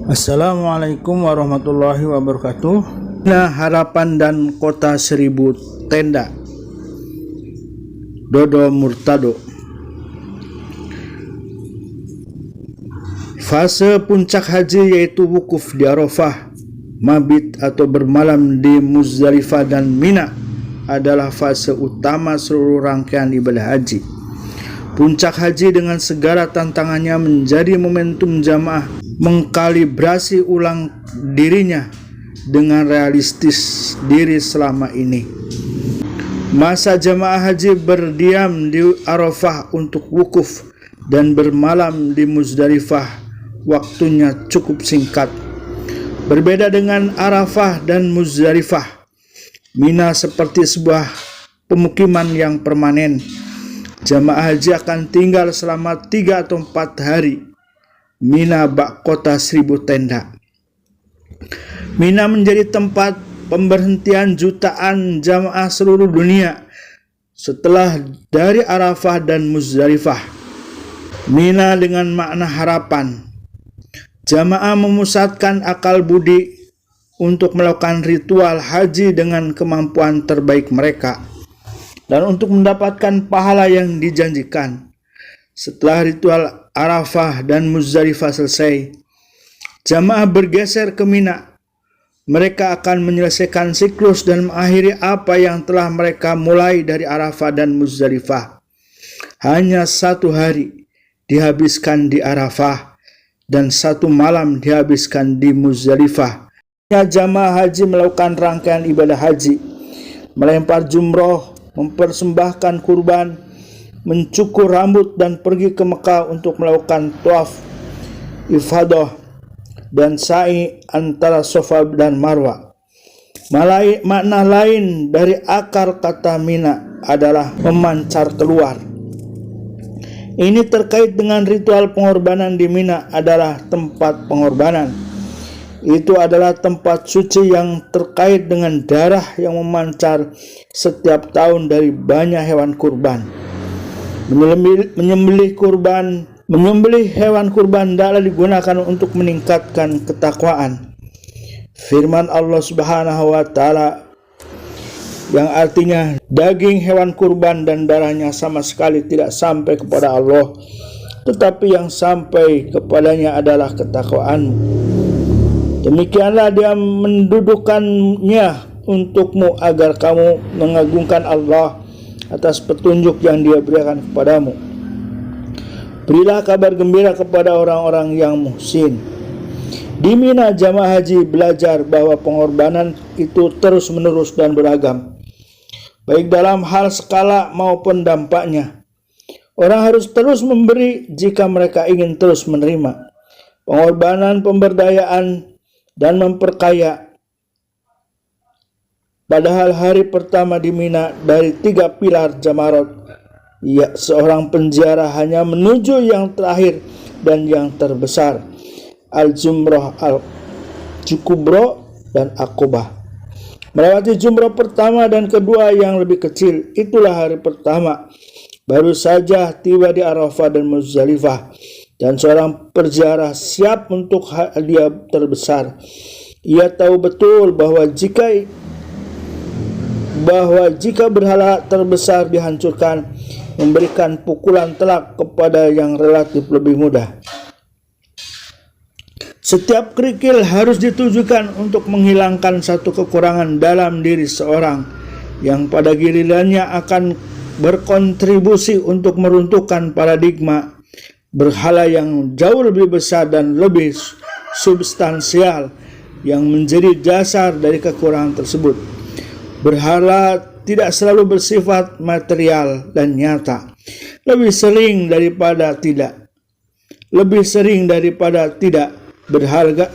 Assalamualaikum warahmatullahi wabarakatuh. Nah, harapan dan kota 1000 tenda. Dodo Murtado. Fase puncak haji yaitu wukuf di Arafah, mabit atau bermalam di Muzdalifah dan Mina adalah fase utama seluruh rangkaian ibadah haji. Puncak haji dengan segala tantangannya menjadi momentum jamaah mengkalibrasi ulang dirinya dengan realistis diri selama ini. Masa jamaah haji berdiam di Arafah untuk wukuf dan bermalam di Muzdalifah waktunya cukup singkat. Berbeda dengan Arafah dan Muzdalifah, Mina seperti sebuah pemukiman yang permanen. Jamaah haji akan tinggal selama 3 atau 4 hari. Mina bak kota 1000 tenda. Mina menjadi tempat pemberhentian jutaan jamaah seluruh dunia setelah dari Arafah dan Muzdalifah. Mina dengan makna harapan. Jamaah memusatkan akal budi untuk melakukan ritual haji dengan kemampuan terbaik mereka dan untuk mendapatkan pahala yang dijanjikan. Setelah ritual Arafah dan Muzdalifah selesai, jamaah bergeser ke Mina. Mereka akan menyelesaikan siklus dan mengakhiri apa yang telah mereka mulai dari Arafah dan Muzdalifah. Hanya 1 hari dihabiskan di Arafah dan 1 malam dihabiskan di Muzdalifah. Jamaah haji melakukan rangkaian ibadah haji, melempar jumroh, mempersembahkan kurban, mencukur rambut dan pergi ke Mekah untuk melakukan tawaf ifadah dan sa'i antara Safa dan Marwah. Makna lain dari akar kata Mina adalah memancar keluar. Ini terkait dengan ritual pengorbanan di Mina adalah tempat pengorbanan. Itu adalah tempat suci yang terkait dengan darah yang memancar setiap tahun dari banyak hewan kurban. Menyembelih hewan kurban adalah digunakan untuk meningkatkan ketakwaan. Firman Allah Subhanahu wa taala yang artinya daging hewan kurban dan darahnya sama sekali tidak sampai kepada Allah, tetapi yang sampai kepadanya adalah ketakwaanmu. Demikianlah dia mendudukannya untukmu agar kamu mengagungkan Allah atas petunjuk yang dia berikan kepadamu. Berilah kabar gembira kepada orang-orang yang muhsin. Di Mina, jamaah haji belajar bahwa pengorbanan itu terus-menerus dan beragam, baik dalam hal skala maupun dampaknya. Orang harus terus memberi jika mereka ingin terus menerima. Pengorbanan, pemberdayaan, dan memperkaya. Padahal hari pertama di Mina dari 3 pilar Jamarot, seorang penziarah hanya menuju yang terakhir dan yang terbesar, Al-Jumrah, Al-Kubra, dan Aqobah. Melewati jumrah pertama dan kedua yang lebih kecil, itulah hari pertama. Baru saja tiba di Arafah dan Muzdalifah, dan seorang penziarah siap untuk hadiah terbesar. Ia tahu betul bahwa jika berhala terbesar dihancurkan, memberikan pukulan telak kepada yang relatif lebih mudah. Setiap kerikil harus ditujukan untuk menghilangkan satu kekurangan dalam diri seorang yang pada gilirannya akan berkontribusi untuk meruntuhkan paradigma berhala yang jauh lebih besar dan lebih substansial yang menjadi dasar dari kekurangan tersebut. Berhala tidak selalu bersifat material dan nyata. Lebih sering daripada tidak.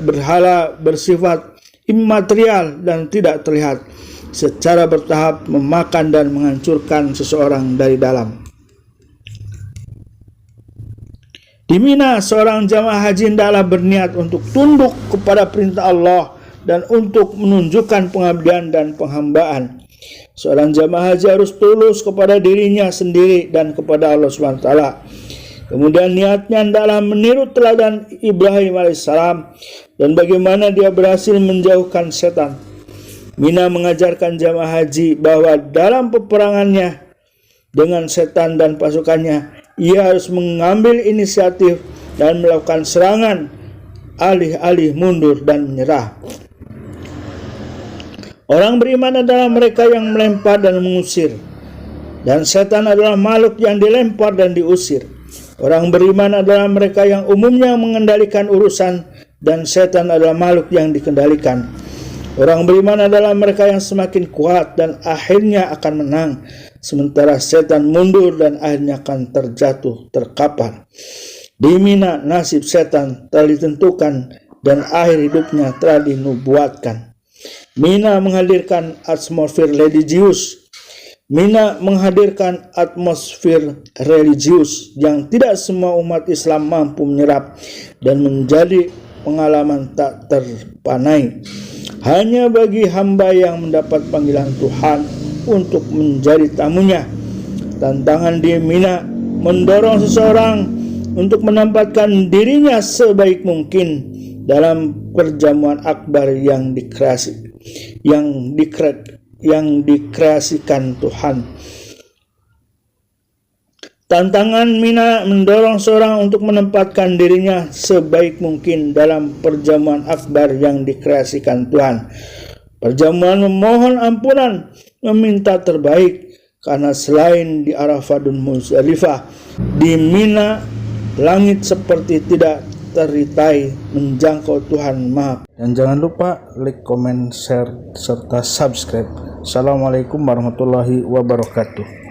Berhala bersifat imaterial dan tidak terlihat, secara bertahap memakan dan menghancurkan seseorang dari dalam. Di Mina, seorang jamaah haji hendaklah berniat untuk tunduk kepada perintah Allah dan untuk menunjukkan pengabdian dan penghambaan. Seorang jamaah haji harus tulus kepada dirinya sendiri dan kepada Allah SWT. Kemudian niatnya adalah meniru teladan Ibrahim alaihissalam dan bagaimana dia berhasil menjauhkan setan. Mina mengajarkan jamaah haji bahwa dalam peperangannya dengan setan dan pasukannya, ia harus mengambil inisiatif dan melakukan serangan, alih-alih mundur dan menyerah. Orang beriman adalah mereka yang melempar dan mengusir, dan setan adalah makhluk yang dilempar dan diusir. Orang beriman adalah mereka yang umumnya mengendalikan urusan, dan setan adalah makhluk yang dikendalikan. Orang beriman adalah mereka yang semakin kuat dan akhirnya akan menang, sementara setan mundur dan akhirnya akan terjatuh terkapar. Di Mina, nasib setan telah ditentukan dan akhir hidupnya telah dinubuatkan. Mina menghadirkan atmosfer religius. Mina menghadirkan atmosfer religius yang tidak semua umat Islam mampu menyerap dan menjadi pengalaman tak terpanai. Hanya bagi hamba yang mendapat panggilan Tuhan untuk menjadi tamunya. Tantangan di Mina mendorong seseorang untuk menempatkan dirinya sebaik mungkin dalam perjamuan akbar yang dikreasikan Tuhan. Tantangan Mina mendorong seorang untuk menempatkan dirinya sebaik mungkin dalam perjamuan akbar yang dikreasikan Tuhan. Perjamuan memohon ampunan, meminta terbaik, karena selain di Arafah dan Muzdalifah, di Mina langit seperti tidak teritai menjangkau Tuhan Maha. Dan jangan lupa like, comment, share, serta subscribe. Assalamualaikum warahmatullahi wabarakatuh.